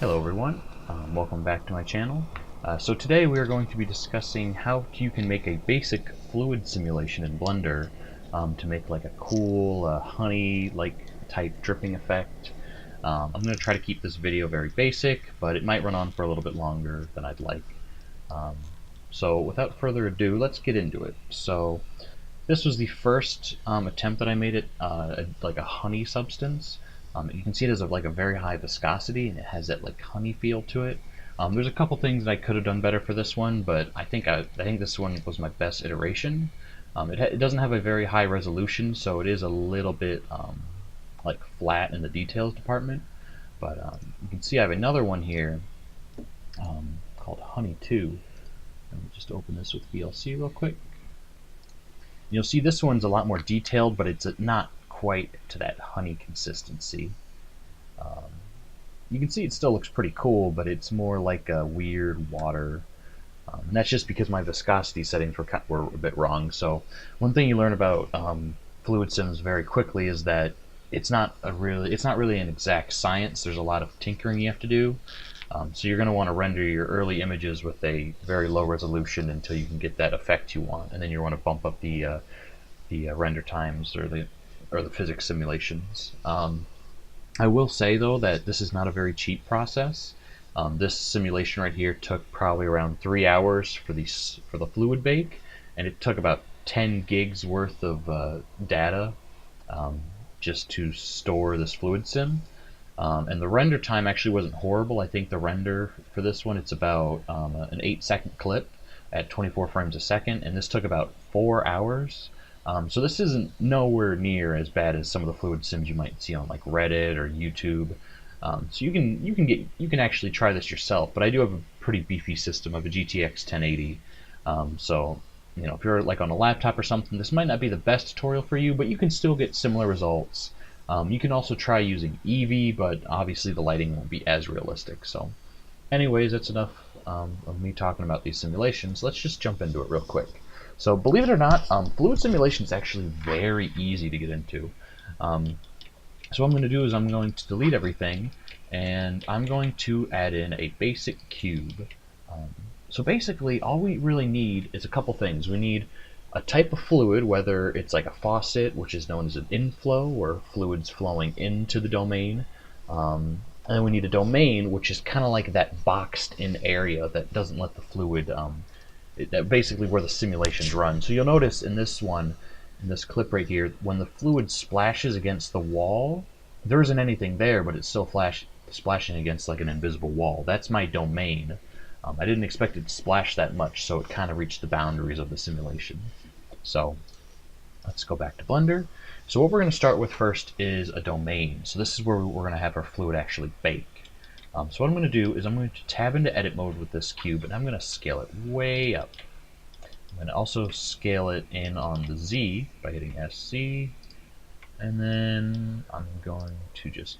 Hello everyone, welcome back to my channel. So today we are going to be discussing how you can make a basic fluid simulation in Blender to make like a cool honey-like type dripping effect. I'm going to try to keep this video very basic, but it might run on for a little bit longer than I'd like. Um, so without further ado, let's get into it. So this was the first attempt that I made it like a honey substance. You can see it has like a very high viscosity, and it has that like honey feel to it. There's a couple things that I could have done better for this one, but I think this one was my best iteration. It doesn't have a very high resolution, so it is a little bit like flat in the details department. But you can see I have another one here called Honey 2. Let me just open this with VLC real quick. You'll see this one's a lot more detailed, but it's not quite to that honey consistency. You can see it still looks pretty cool, but it's more like a weird water. And that's just because my viscosity settings were a bit wrong. So one thing you learn about fluid sims very quickly is that it's not really an exact science. There's a lot of tinkering you have to do. So you're going to want to render your early images with a very low resolution until you can get that effect you want, and then you want to bump up the render times or the physics simulations. I will say though that this is not a very cheap process. This simulation right here took probably around 3 hours for the fluid bake, and it took about 10 gigs worth of data just to store this fluid sim. And the render time actually wasn't horrible. I think the render for this one, it's about an 8-second clip at 24 frames a second, and this took about 4 hours. So this isn't nowhere near as bad as some of the fluid sims you might see on like Reddit or YouTube. So you can actually try this yourself. But I do have a pretty beefy system of a GTX 1080. So you know, if you're like on a laptop or something, this might not be the best tutorial for you, but you can still get similar results. You can also try using Eevee, but obviously the lighting won't be as realistic. So anyways, that's enough of me talking about these simulations. Let's just jump into it real quick. So believe it or not, fluid simulation is actually very easy to get into. So what I'm going to do is I'm going to delete everything, and I'm going to add in a basic cube. So basically all we really need is a couple things. We need a type of fluid, whether it's like a faucet, which is known as an inflow, or fluids flowing into the domain. And then we need a domain, which is kind of like that boxed in area that doesn't let the fluid, that basically where the simulations run. So you'll notice in this one, in this clip right here, when the fluid splashes against the wall, there isn't anything there, but it's still splashing against like an invisible wall. That's my domain. I didn't expect it to splash that much, so it kind of reached the boundaries of the simulation. So let's go back to Blender. So what we're going to start with first is a domain. So this is where we're going to have our fluid actually bake. So what I'm going to do is I'm going to tab into edit mode with this cube, and I'm going to scale it way up. I'm going to also scale it in on the Z by hitting SC, and then I'm going to just,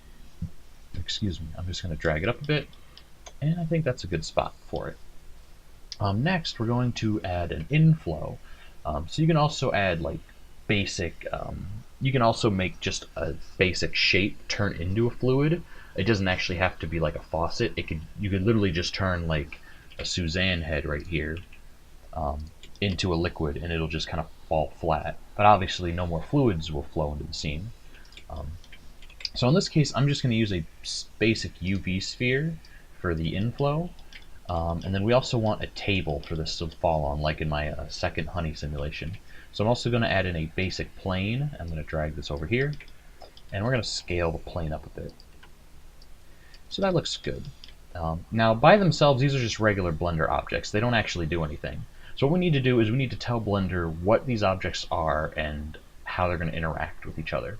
I'm just going to drag it up a bit, and I think that's a good spot for it. Next, we're going to add an inflow. So you can also add like basic, you can also make just a basic shape turn into a fluid. It doesn't actually have to be like a faucet. You could literally just turn like a Suzanne head right here into a liquid, and it'll just kind of fall flat. But obviously no more fluids will flow into the scene. So in this case, I'm just going to use a basic UV sphere for the inflow. And then we also want a table for this to fall on, like in my second honey simulation. So I'm also going to add in a basic plane. I'm going to drag this over here, and we're going to scale the plane up a bit. So that looks good. Now by themselves, these are just regular Blender objects. They don't actually do anything. So what we need to do is we need to tell Blender what these objects are and how they're going to interact with each other.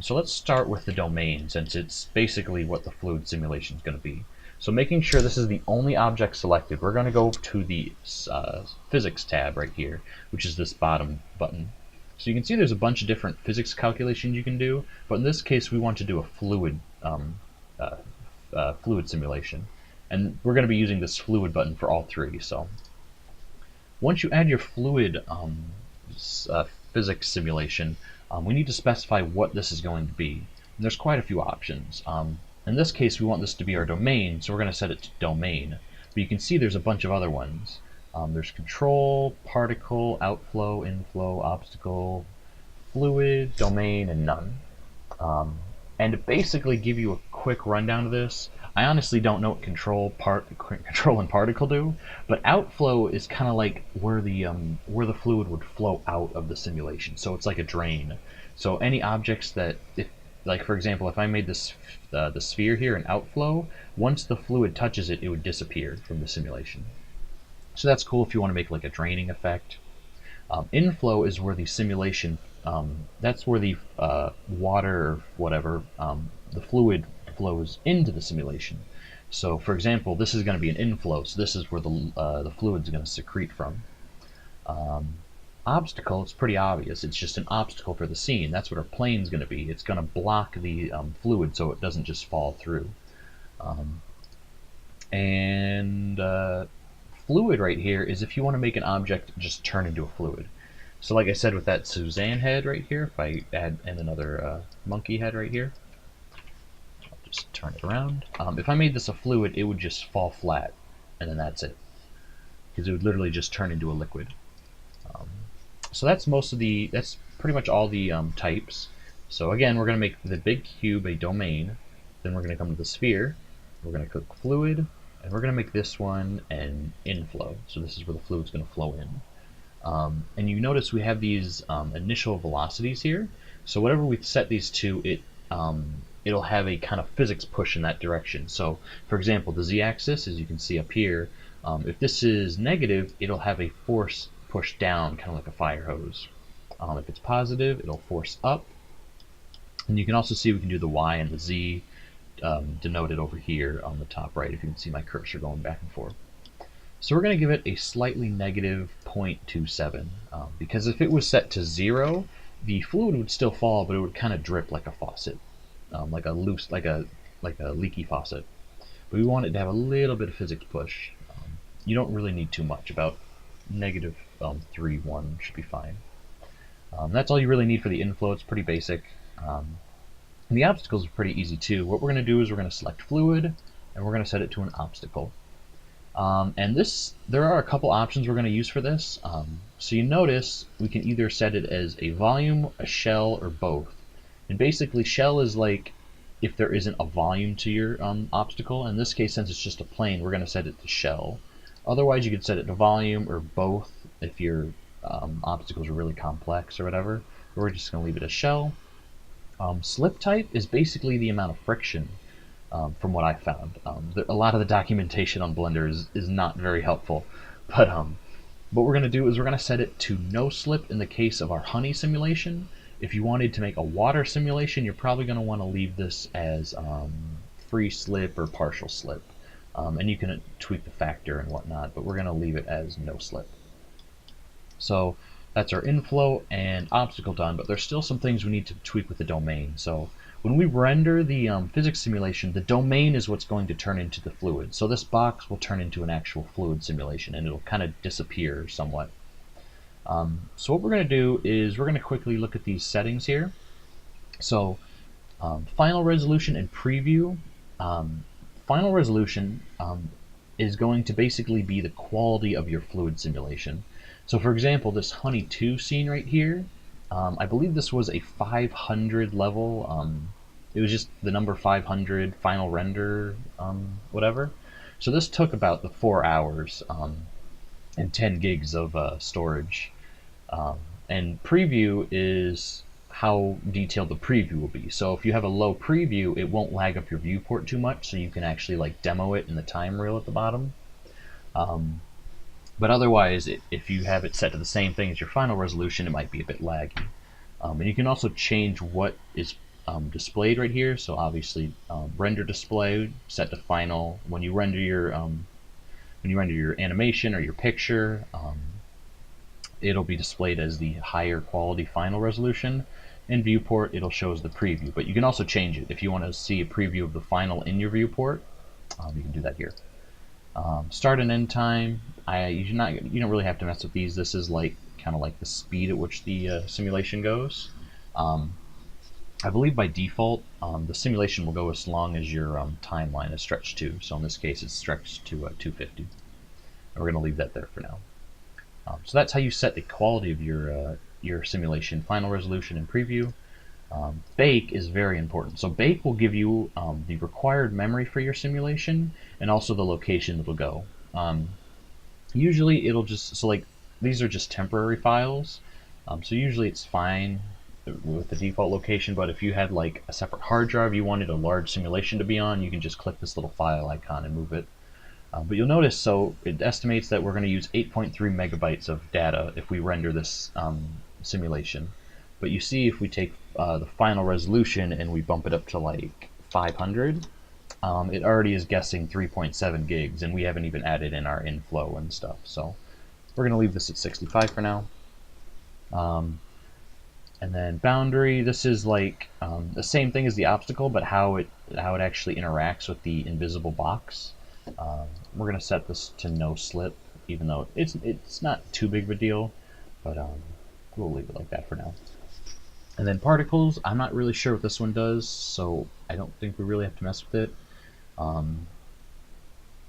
So let's start with the domain, since it's basically what the fluid simulation is going to be. So making sure this is the only object selected, we're going to go to the physics tab right here, which is this bottom button. So you can see there's a bunch of different physics calculations you can do, but in this case we want to do a fluid fluid simulation, and we're going to be using this fluid button for all three. So once you add your fluid physics simulation, we need to specify what this is going to be. And there's quite a few options. In this case, we want this to be our domain, so we're going to set it to domain. But you can see there's a bunch of other ones. There's control, particle, outflow, inflow, obstacle, fluid, domain, and none. And to basically give you a quick rundown of this, I honestly don't know what control and particle do, but outflow is kind of like where the fluid would flow out of the simulation. So it's like a drain. So any objects that, if like for example, if I made this the sphere here an outflow, once the fluid touches it, it would disappear from the simulation. So that's cool if you want to make like a draining effect. Inflow is where the simulation, that's where the water or whatever, the fluid flows into the simulation. So for example, this is going to be an inflow, so this is where the fluid is going to secrete from. Obstacle, it's pretty obvious. It's just an obstacle for the scene. That's what our plane is going to be. It's going to block the fluid so it doesn't just fall through. And fluid right here is if you want to make an object just turn into a fluid. So like I said with that Suzanne head right here, if I add in another monkey head right here, I'll just turn it around. If I made this a fluid, it would just fall flat, and then that's it. Because it would literally just turn into a liquid. So that's pretty much all the types. So again, we're going to make the big cube a domain. Then we're going to come to the sphere. We're going to click fluid, and we're going to make this one an inflow. So this is where the fluid's going to flow in. And you notice we have these initial velocities here. So whatever we set these to, it'll have a kind of physics push in that direction. So for example, the z-axis, as you can see up here, if this is negative, it'll have a force push down, kind of like a fire hose. If it's positive, it'll force up. And you can also see we can do the y and the z denoted over here on the top right, if you can see my cursor going back and forth. So we're going to give it a slightly negative 0.27, because if it was set to 0, the fluid would still fall, but it would kind of drip like a faucet, like a leaky faucet. But we want it to have a little bit of physics push. You don't really need too much, about negative 3.1 should be fine. That's all you really need for the inflow. It's pretty basic. And the obstacles are pretty easy too. What we're going to do is we're going to select fluid, and we're going to set it to an obstacle. And there are a couple options we're going to use for this. So you notice we can either set it as a volume, a shell, or both. And basically shell is like if there isn't a volume to your obstacle. In this case, since it's just a plane, we're going to set it to shell. Otherwise, you could set it to volume or both if your obstacles are really complex or whatever. We're just going to leave it as shell. Slip type is basically the amount of friction. From what I found, a lot of the documentation on Blender is not very helpful. But what we're going to do is we're going to set it to no slip in the case of our honey simulation. If you wanted to make a water simulation, you're probably going to want to leave this as free slip or partial slip. And you can tweak the factor and whatnot, but we're going to leave it as no slip. So that's our inflow and obstacle done, but there's still some things we need to tweak with the domain. So when we render the physics simulation, the domain is what's going to turn into the fluid. So this box will turn into an actual fluid simulation, and it'll kind of disappear somewhat. So what we're going to do is we're going to quickly look at these settings here. So final resolution and preview. Final resolution is going to basically be the quality of your fluid simulation. So for example, this Honey 2 scene right here, I believe this was a 500 level. It was just the number 500 final render, whatever. So this took about the 4 hours and 10 gigs of storage. And preview is how detailed the preview will be. So if you have a low preview, it won't lag up your viewport too much, so you can actually like demo it in the time reel at the bottom. But otherwise, if you have it set to the same thing as your final resolution, it might be a bit laggy. And you can also change what is displayed right here. So obviously, render display set to final. When you render your animation or your picture, it'll be displayed as the higher quality final resolution. In viewport, it'll show as the preview. But you can also change it if you want to see a preview of the final in your viewport. You can do that here. Start and end time. You don't really have to mess with these. This is like kind of like the speed at which the simulation goes. I believe by default, the simulation will go as long as your timeline is stretched to. So in this case, it's stretched to 250. And we're going to leave that there for now. So that's how you set the quality of your simulation, final resolution, and preview. Bake is very important. So Bake will give you the required memory for your simulation and also the location it'll go. Usually it'll just, so like these are just temporary files. So usually it's fine with the default location, but if you had like a separate hard drive you wanted a large simulation to be on, you can just click this little file icon and move it. But you'll notice, so it estimates that we're going to use 8.3 megabytes of data if we render this simulation. But you see, if we take the final resolution and we bump it up to like 500, it already is guessing 3.7 gigs, and we haven't even added in our inflow and stuff. So we're going to leave this at 65 for now. And then boundary, this is like the same thing as the obstacle, but how it actually interacts with the invisible box. We're going to set this to no slip, even though it's not too big of a deal, but we'll leave it like that for now. And then particles, I'm not really sure what this one does, so I don't think we really have to mess with it.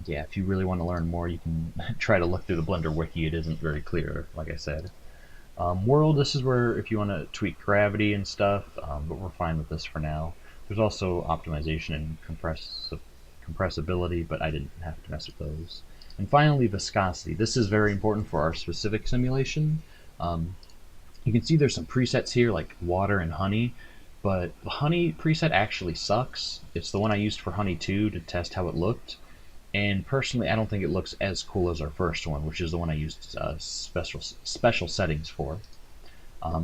Yeah, if you really want to learn more, you can try to look through the Blender wiki. It isn't very clear, like I said. World, this is where if you want to tweak gravity and stuff, but we're fine with this for now. There's also optimization and compressibility, but I didn't have to mess with those. And finally, viscosity. This is very important for our specific simulation. You can see there's some presets here like water and honey, but the honey preset actually sucks. It's the one I used for honey 2 to test how it looked. And personally, I don't think it looks as cool as our first one, which is the one I used special settings for.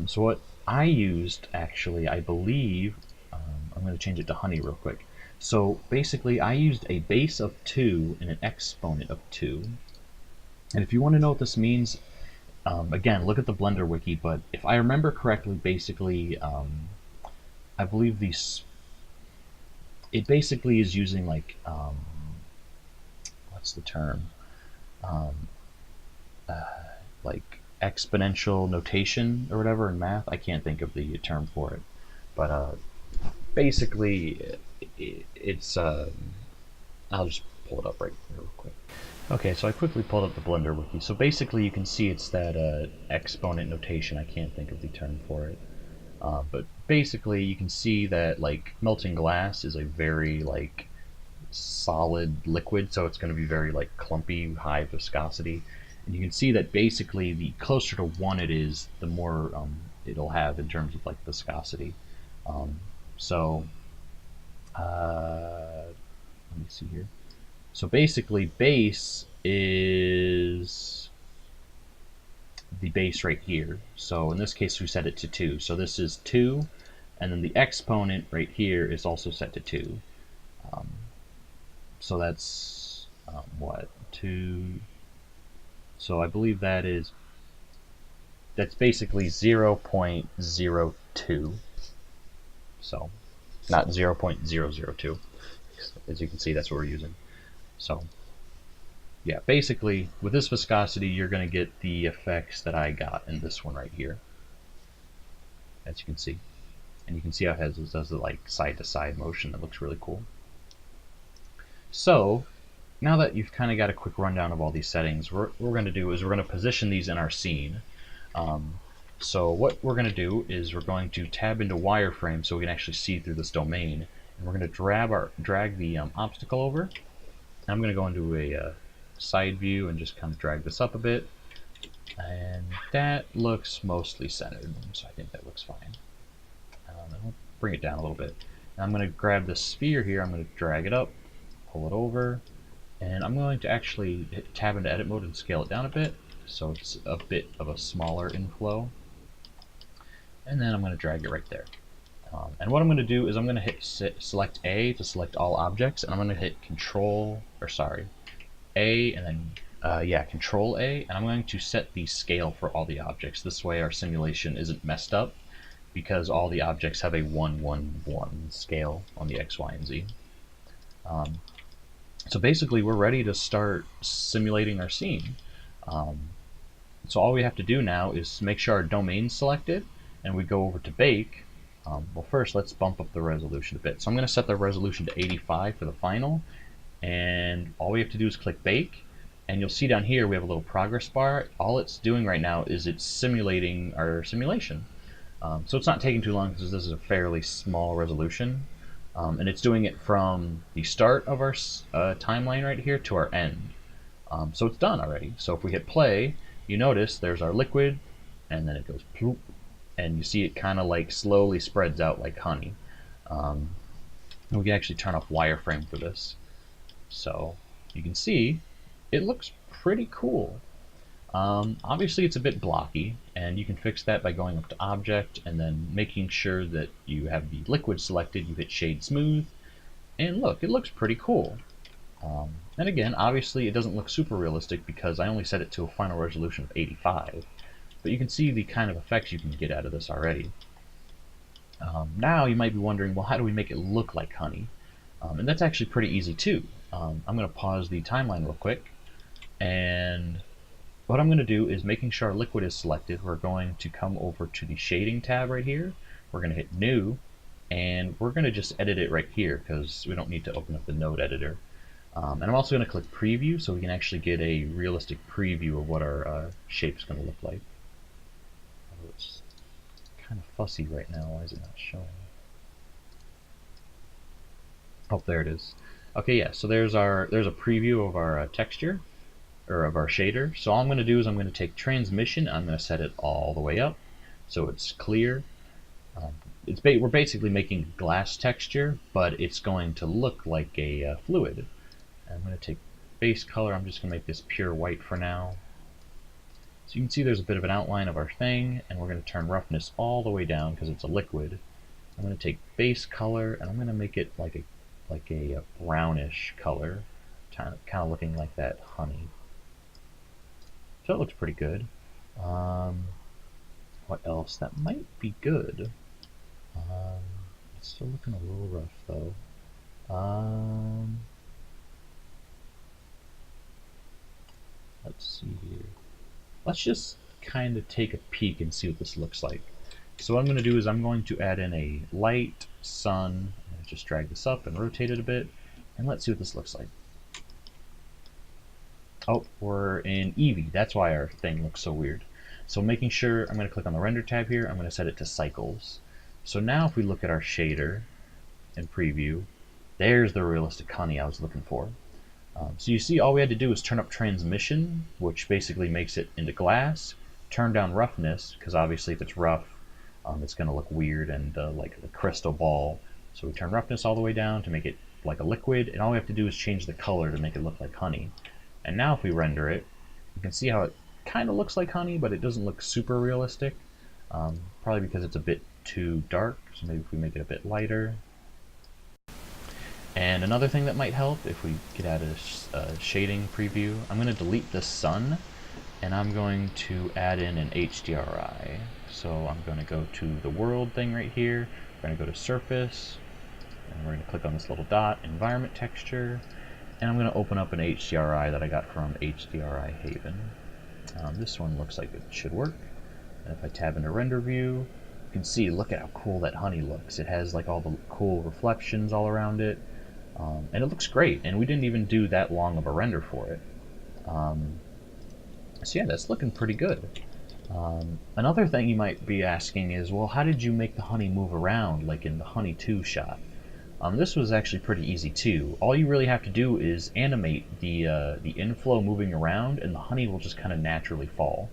So what I used, actually, I believe, I'm going to change it to honey real quick. So basically, I used a base of 2 and an exponent of 2. And if you want to know what this means, again, look at the Blender wiki, but if I remember correctly, basically, I believe it basically is using like, what's the term? Like exponential notation or whatever in math. I can't think of the term for it, but basically it's I'll just pull it up right here real quick. Okay, so I quickly pulled up the Blender wiki. So basically you can see it's that exponent notation. I can't think of the term for it, but basically you can see that like melting glass is a very like solid liquid, so it's going to be very like clumpy, high viscosity. And you can see that basically the closer to 1 it is, the more it'll have in terms of like viscosity. So let me see here. So basically base is the base right here. So in this case we set it to 2. So this is 2, and then the exponent right here is also set to 2. So that's what, 2. So I believe that's basically 0.02. So not 0.002. As you can see, that's what we're using. So yeah, basically with this viscosity you're going to get the effects that I got in this one right here, as you can see. And you can see how it does the like side to side motion that looks really cool. So now that you've kind of got a quick rundown of all these settings, what we're going to do is we're going to position these in our scene. So what we're going to do is we're going to tab into wireframe so we can actually see through this domain, and we're going to drag the obstacle over. I'm going to go into a side view and just kind of drag this up a bit, and that looks mostly centered, so I think that looks fine. I'll bring it down a little bit. Now I'm going to grab the sphere here, I'm going to drag it up, pull it over, and I'm going to actually tab into edit mode and scale it down a bit so it's a bit of a smaller inflow, and then I'm going to drag it right there. And what I'm going to do is I'm going to hit select A to select all objects, and I'm going to hit A, and then Control A, and I'm going to set the scale for all the objects. This way our simulation isn't messed up, because all the objects have a 1:1:1 scale on the X, Y, and Z. So basically we're ready to start simulating our scene. So all we have to do now is make sure our domain's selected, and we go over to Bake, Well, first let's bump up the resolution a bit. So I'm going to set the resolution to 85 for the final, and all we have to do is click bake, and you'll see down here we have a little progress bar. All it's doing right now is it's simulating our simulation. So it's not taking too long because this is a fairly small resolution, and it's doing it from the start of our timeline right here to our end. So it's done already. So if we hit play, you notice there's our liquid, and then it goes ploop, and you see it kind of like slowly spreads out like honey. Um, we can actually turn off wireframe for this. So you can see it looks pretty cool. Obviously it's a bit blocky, and you can fix that by going up to Object and then making sure that you have the liquid selected. You hit Shade Smooth, and look, it looks pretty cool. And again, obviously it doesn't look super realistic because I only set it to a final resolution of 85, but you can see the kind of effects you can get out of this already. Now you might be wondering, well, how do we make it look like honey? And that's actually pretty easy too. I'm going to pause the timeline real quick, and what I'm going to do is, making sure our liquid is selected, we're going to come over to the shading tab right here. We're going to hit new, and we're going to just edit it right here because we don't need to open up the node editor. And I'm also going to click preview so we can actually get a realistic preview of what our shape's going to look like. Oh, it's kind of fussy right now. Why is it not showing? Oh, there it is. Okay, yeah, so there's a preview of our texture, or of our shader. So all I'm going to do is I'm going to take transmission, I'm going to set it all the way up so it's clear. We're basically making glass texture, but it's going to look like a fluid. I'm going to take base color, I'm just going to make this pure white for now. So you can see there's a bit of an outline of our thing, and we're going to turn roughness all the way down because it's a liquid. I'm going to take base color, and I'm going to make it like a brownish color, kind of looking like that honey. So it looks pretty good. What else? That might be good. It's still looking a little rough though. Let's see here. Let's just kind of take a peek and see what this looks like. So what I'm going to do is I'm going to add in a light sun. I'm going to just drag this up and rotate it a bit, and let's see what this looks like. Oh, we're in Eevee. That's why our thing looks so weird. So making sure, I'm going to click on the render tab here. I'm going to set it to cycles. So now if we look at our shader and preview, there's the realistic honey I was looking for. So you see all we had to do is turn up transmission, which basically makes it into glass, turn down roughness, because obviously if it's rough, it's going to look weird and like a crystal ball. So we turn roughness all the way down to make it like a liquid, and all we have to do is change the color to make it look like honey. And now if we render it, you can see how it kind of looks like honey, but it doesn't look super realistic. Probably because it's a bit too dark, so maybe if we make it a bit lighter. And another thing that might help, if we get out a shading preview, I'm going to delete the sun, and I'm going to add in an HDRI. So I'm going to go to the world thing right here, we're going to go to surface, and we're going to click on this little dot, environment texture, and I'm going to open up an HDRI that I got from HDRI Haven. This one looks like it should work. And if I tab into render view, you can see, look at how cool that honey looks. It has like all the cool reflections all around it. And it looks great, and we didn't even do that long of a render for it. So yeah, that's looking pretty good. Another thing you might be asking is, well, how did you make the honey move around, like in the Honey 2 shot? This was actually pretty easy too. All you really have to do is animate the inflow moving around, and the honey will just kind of naturally fall.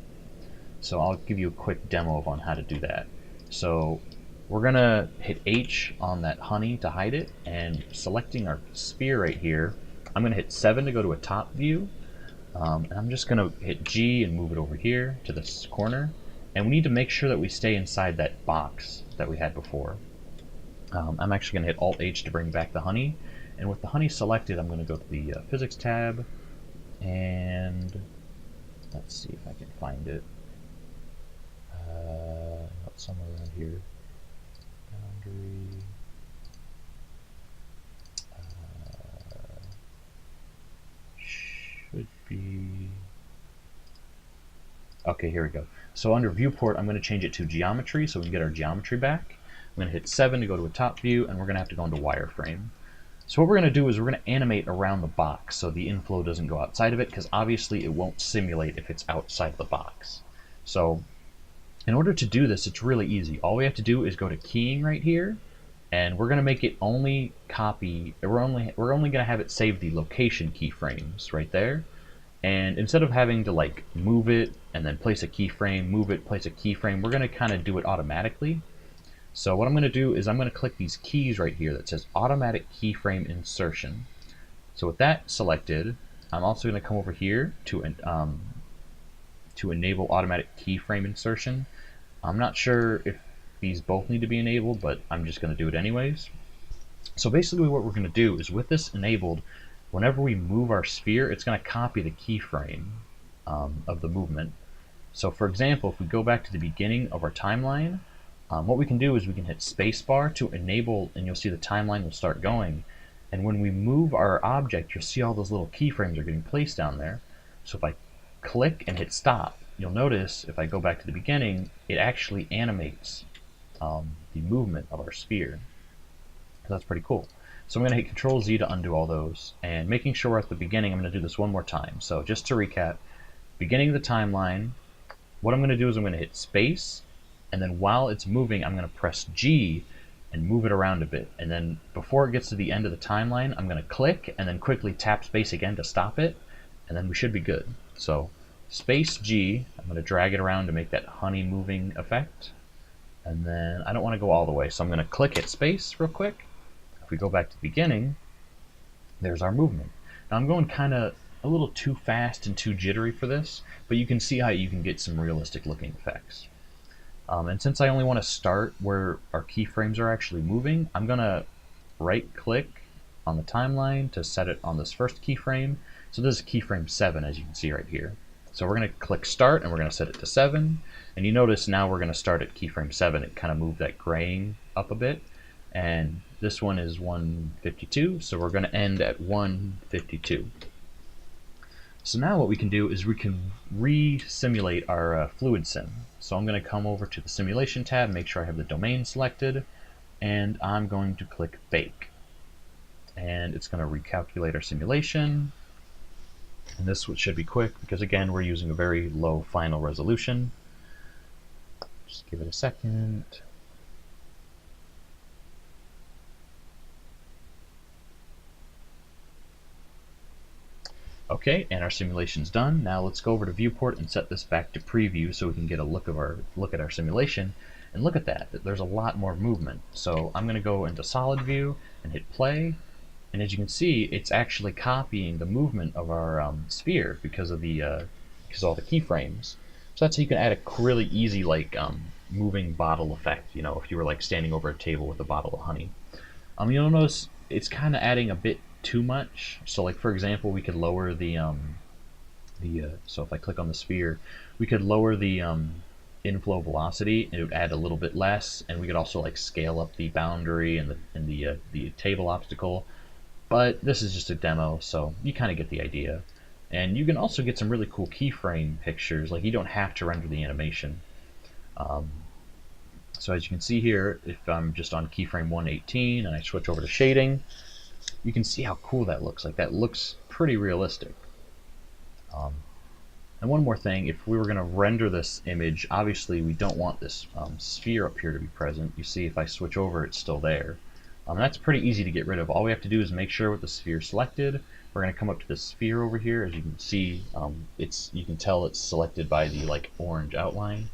So I'll give you a quick demo on how to do that. So we're gonna hit H on that honey to hide it, and selecting our sphere right here, I'm gonna hit 7 to go to a top view, and I'm just gonna hit G and move it over here to this corner, and we need to make sure that we stay inside that box that we had before. I'm actually gonna hit Alt H to bring back the honey, and with the honey selected, I'm gonna go to the physics tab, and let's see if I can find it. Somewhere around here. Boundary. Should be. Okay, here we go. So under viewport, I'm going to change it to geometry so we can get our geometry back. I'm going to hit 7 to go to a top view, and we're going to have to go into wireframe. So what we're going to do is we're going to animate around the box so the inflow doesn't go outside of it, because obviously it won't simulate if it's outside the box. So in order to do this, it's really easy. All we have to do is go to keying right here, and we're going to make it only copy, we're only going to have it save the location keyframes right there. And instead of having to like move it and then place a keyframe, move it, place a keyframe, we're going to kind of do it automatically. So what I'm going to do is I'm going to click these keys right here that says automatic keyframe insertion. So with that selected, I'm also going to come over here to enable automatic keyframe insertion. I'm not sure if these both need to be enabled, but I'm just going to do it anyways. So basically what we're going to do is with this enabled, whenever we move our sphere, it's going to copy the keyframe of the movement. So for example, if we go back to the beginning of our timeline, what we can do is we can hit spacebar to enable, and you'll see the timeline will start going. And when we move our object, you'll see all those little keyframes are getting placed down there. So if I click and hit stop, you'll notice if I go back to the beginning, it actually animates the movement of our sphere. So that's pretty cool. So I'm going to hit Control Z to undo all those, and making sure we're at the beginning, I'm going to do this one more time. So just to recap, beginning of the timeline, what I'm going to do is I'm going to hit space, and then while it's moving, I'm going to press G and move it around a bit. And then before it gets to the end of the timeline, I'm going to click and then quickly tap space again to stop it, and then we should be good. So space G, I'm going to drag it around to make that honey moving effect. And then I don't want to go all the way, so I'm going to click hit space real quick. If we go back to the beginning, there's our movement. Now I'm going kind of a little too fast and too jittery for this, but you can see how you can get some realistic looking effects. And since I only want to start where our keyframes are actually moving, I'm going to right click on the timeline to set it on this first keyframe. So this is keyframe 7, as you can see right here. So we're going to click start and we're going to set it to 7. And you notice now we're going to start at keyframe 7. It kind of moved that graying up a bit. And this one is 152, so we're going to end at 152. So now what we can do is we can re-simulate our fluid sim. So I'm going to come over to the simulation tab, make sure I have the domain selected, and I'm going to click bake. And it's going to recalculate our simulation. And this should be quick because again we're using a very low final resolution. Just give it a second. Okay, and our simulation's done. Now let's go over to viewport and set this back to preview so we can get a look at our simulation. And look at that, there's a lot more movement. So I'm going to go into solid view and hit play. And as you can see, it's actually copying the movement of our sphere because of all the keyframes. So that's how you can add a really easy moving bottle effect. You know, if you were like standing over a table with a bottle of honey. You'll notice it's kind of adding a bit too much. So like for example, we could lower so if I click on the sphere, we could lower the inflow velocity, and it would add a little bit less, and we could also like scale up the boundary and the table obstacle. But this is just a demo, so you kind of get the idea. And you can also get some really cool keyframe pictures, like you don't have to render the animation. So as you can see here, if I'm just on keyframe 118 and I switch over to shading, you can see how cool that looks. Like that looks pretty realistic. And one more thing, if we were going to render this image, obviously we don't want this sphere up here to be present. You see if I switch over, it's still there. That's pretty easy to get rid of. All we have to do is make sure with the sphere selected, we're going to come up to the sphere over here. As you can see, you can tell it's selected by the like orange outline.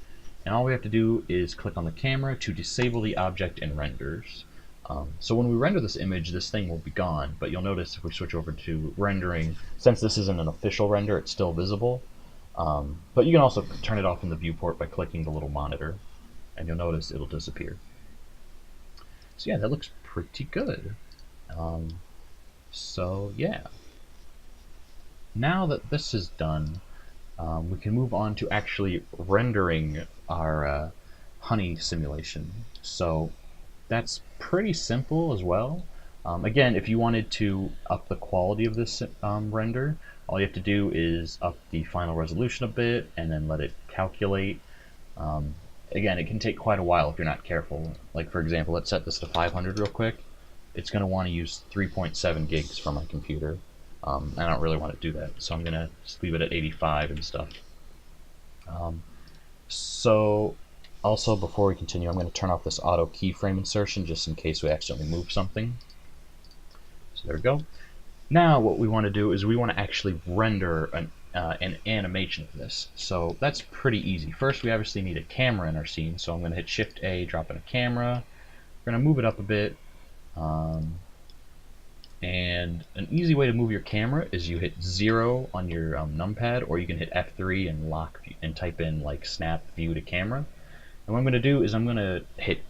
And all we have to do is click on the camera to disable the object in renders. So when we render this image, this thing will be gone, but you'll notice if we switch over to rendering, since this isn't an official render, it's still visible. But you can also turn it off in the viewport by clicking the little monitor, and you'll notice it'll disappear. So yeah, that looks pretty good. So yeah. Now that this is done, we can move on to actually rendering our honey simulation. So that's pretty simple as well. Again, if you wanted to up the quality of this render, all you have to do is up the final resolution a bit and then let it calculate. again, it can take quite a while if you're not careful. Like for example, let's set this to 500 real quick. It's going to want to use 3.7 gigs from my computer. I don't really want to do that, so I'm going to just leave it at 85 and stuff. So also, before we continue, I'm going to turn off this auto keyframe insertion just in case we accidentally move something. So there we go. Now what we want to do is we want to actually render an animation for this. So that's pretty easy. First, we obviously need a camera in our scene, so I'm going to hit Shift A, drop in a camera. We're going to move it up a bit. And an easy way to move your camera is you hit 0 on your numpad, or you can hit F3 and lock and type in like snap view to camera. And what I'm going to do is I'm going to hit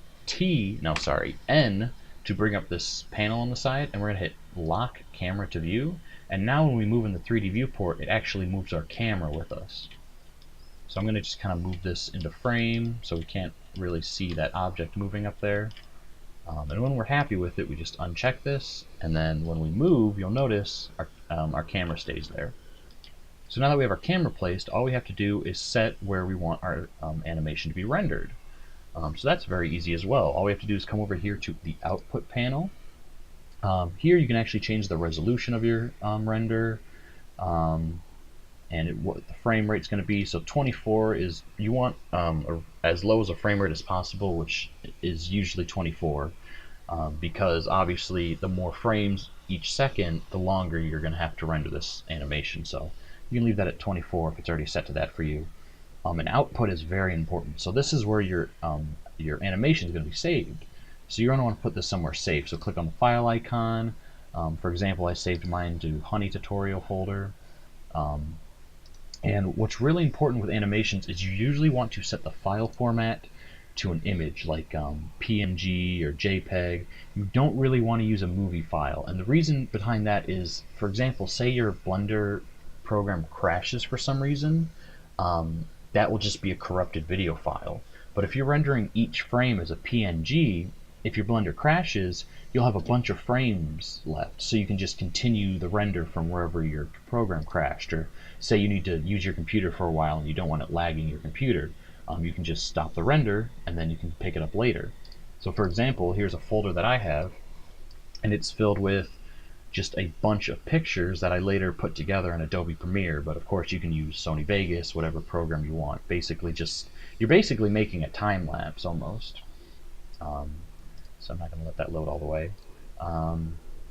N to bring up this panel on the side, and we're going to hit lock camera to view. And now when we move in the 3D viewport, it actually moves our camera with us. So I'm going to just kind of move this into frame so we can't really see that object moving up there. And when we're happy with it, we just uncheck this, and then when we move, you'll notice our camera stays there. So now that we have our camera placed, all we have to do is set where we want our animation to be rendered. So that's very easy as well. All we have to do is come over here to the output panel. Here you can actually change the resolution of your render, and what the frame rate is going to be. So 24 is, you want as low as a frame rate as possible, which is usually 24, because obviously the more frames each second, the longer you're going to have to render this animation. So you can leave that at 24 if it's already set to that for you. And output is very important. So this is where your animation is going to be saved. So you're going to want to put this somewhere safe. So click on the file icon. For example, I saved mine to Honey Tutorial folder. And what's really important with animations is you usually want to set the file format to an image like PNG or JPEG. You don't really want to use a movie file. And the reason behind that is, for example, say your Blender program crashes for some reason, that will just be a corrupted video file. But if you're rendering each frame as a PNG, if your Blender crashes, you'll have a bunch of frames left, so you can just continue the render from wherever your program crashed. Or say you need to use your computer for a while and you don't want it lagging your computer, you can just stop the render and then you can pick it up later. So for example, here's a folder that I have, and it's filled with just a bunch of pictures that I later put together in Adobe Premiere. But of course you can use Sony Vegas, whatever program you want. You're basically making a time lapse almost. So I'm not going to let that load all the way.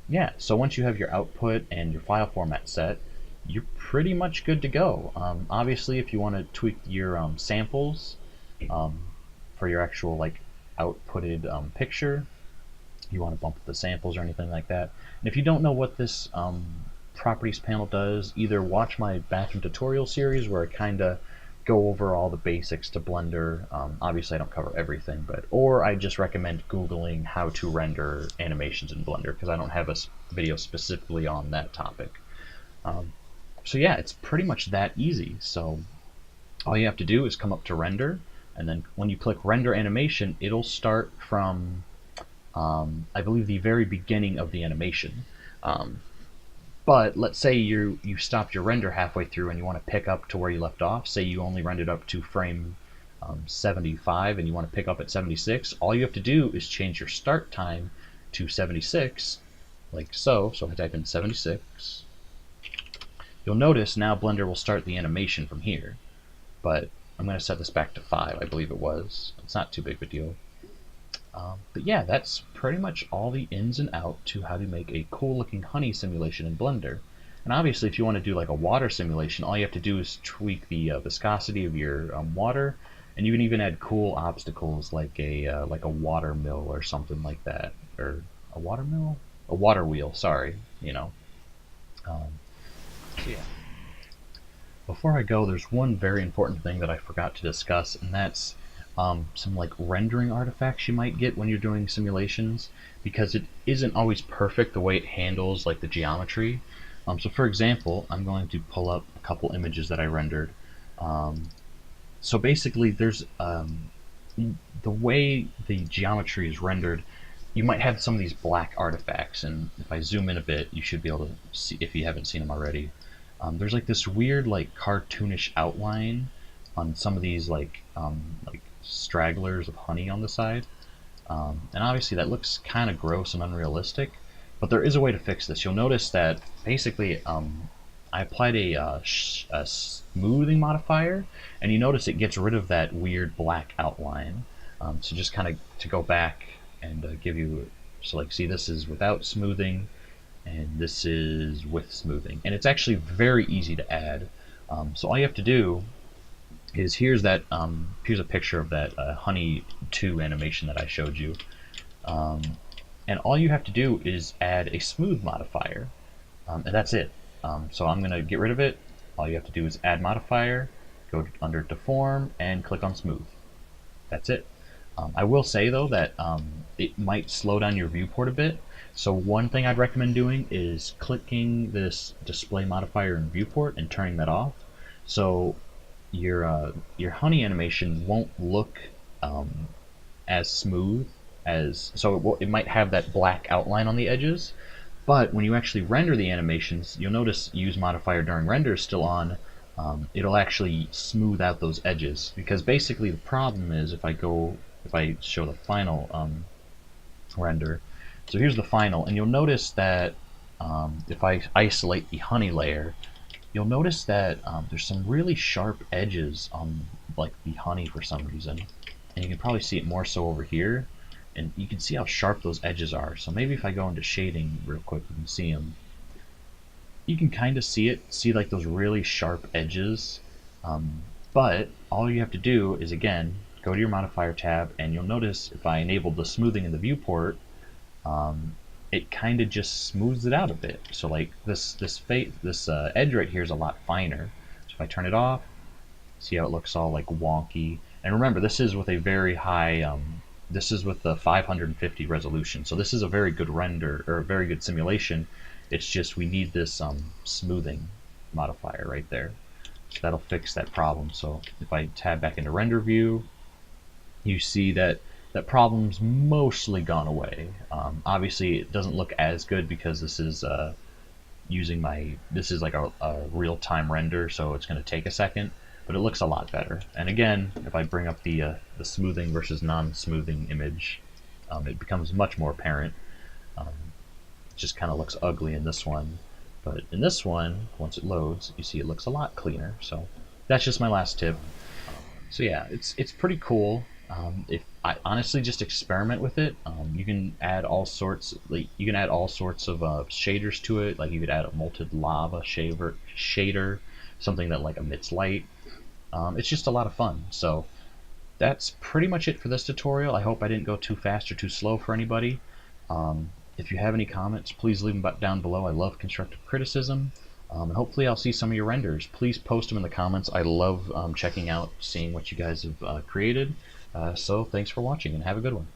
Yeah, so once you have your output and your file format set, you're pretty much good to go. Obviously, if you want to tweak your samples for your actual like outputted picture, you want to bump up the samples or anything like that. And if you don't know what this properties panel does, either watch my bathroom tutorial series where I kind of go over all the basics to Blender. Obviously I don't cover everything, or I just recommend Googling how to render animations in Blender, because I don't have a video specifically on that topic. So yeah, it's pretty much that easy. So all you have to do is come up to render, and then when you click render animation, it'll start from I believe the very beginning of the animation. But let's say you stopped your render halfway through and you want to pick up to where you left off. Say you only rendered up to frame 75 and you want to pick up at 76. All you have to do is change your start time to 76, like so. So if I type in 76, you'll notice now Blender will start the animation from here. But I'm going to set this back to 5, I believe it was. It's not too big of a deal. But yeah, that's pretty much all the ins and out to how to make a cool looking honey simulation in Blender. And obviously if you want to do like a water simulation, all you have to do is tweak the viscosity of your water, and you can even add cool obstacles like a water mill or something like that. Or a water mill? A water wheel, sorry, you know. Yeah. Before I go, there's one very important thing that I forgot to discuss, and that's some like rendering artifacts you might get when you're doing simulations, because it isn't always perfect the way it handles like the geometry. So for example, I'm going to pull up a couple images that I rendered. So basically there's the way the geometry is rendered, you might have some of these black artifacts, and if I zoom in a bit you should be able to see, if you haven't seen them already. There's like this weird like cartoonish outline on some of these like stragglers of honey on the side. And obviously that looks kind of gross and unrealistic, but there is a way to fix this. You'll notice that basically I applied a smoothing modifier, and you notice it gets rid of that weird black outline. So just kind of to go back and give you, so like see, this is without smoothing, and this is with smoothing. And it's actually very easy to add. So all you have to do is here's a picture of that Honey 2 animation that I showed you. And all you have to do is add a smooth modifier, and that's it. So I'm going to get rid of it. All you have to do is add modifier, go under deform, and click on smooth. That's it. I will say though that it might slow down your viewport a bit. So one thing I'd recommend doing is clicking this display modifier in viewport and turning that off. So your honey animation won't look as smooth as, so it might have that black outline on the edges, but when you actually render the animations, you'll notice use modifier during render is still on. It'll actually smooth out those edges, because basically the problem is if I show the final render, so here's the final, and you'll notice that if I isolate the honey layer, you'll notice that there's some really sharp edges on like the honey for some reason, and you can probably see it more so over here, and you can see how sharp those edges are. So maybe if I go into shading real quick, you can see them. You can kind of see like those really sharp edges, but all you have to do is again go to your modifier tab, and you'll notice if I enable the smoothing in the viewport, it kind of just smooths it out a bit. So like this edge right here is a lot finer. So if I turn it off, see how it looks all like wonky. And remember, this is with a very high, this is with the 550 resolution. So this is a very good render, or a very good simulation. It's just we need this smoothing modifier right there. So that'll fix that problem. So if I tab back into render view, you see that that problem's mostly gone away. Obviously, it doesn't look as good because this is this is like a real-time render, so it's going to take a second, but it looks a lot better. And again, if I bring up the smoothing versus non-smoothing image, it becomes much more apparent. It just kind of looks ugly in this one, but in this one, once it loads, you see it looks a lot cleaner. So that's just my last tip. So yeah, it's pretty cool. If I honestly just experiment with it, you can add all sorts of shaders to it. Like you could add a molten lava shader, something that like emits light. It's just a lot of fun. So that's pretty much it for this tutorial. I hope I didn't go too fast or too slow for anybody. If you have any comments, please leave them down below. I love constructive criticism. And hopefully I'll see some of your renders. Please post them in the comments. I love seeing what you guys have created. So thanks for watching, and have a good one.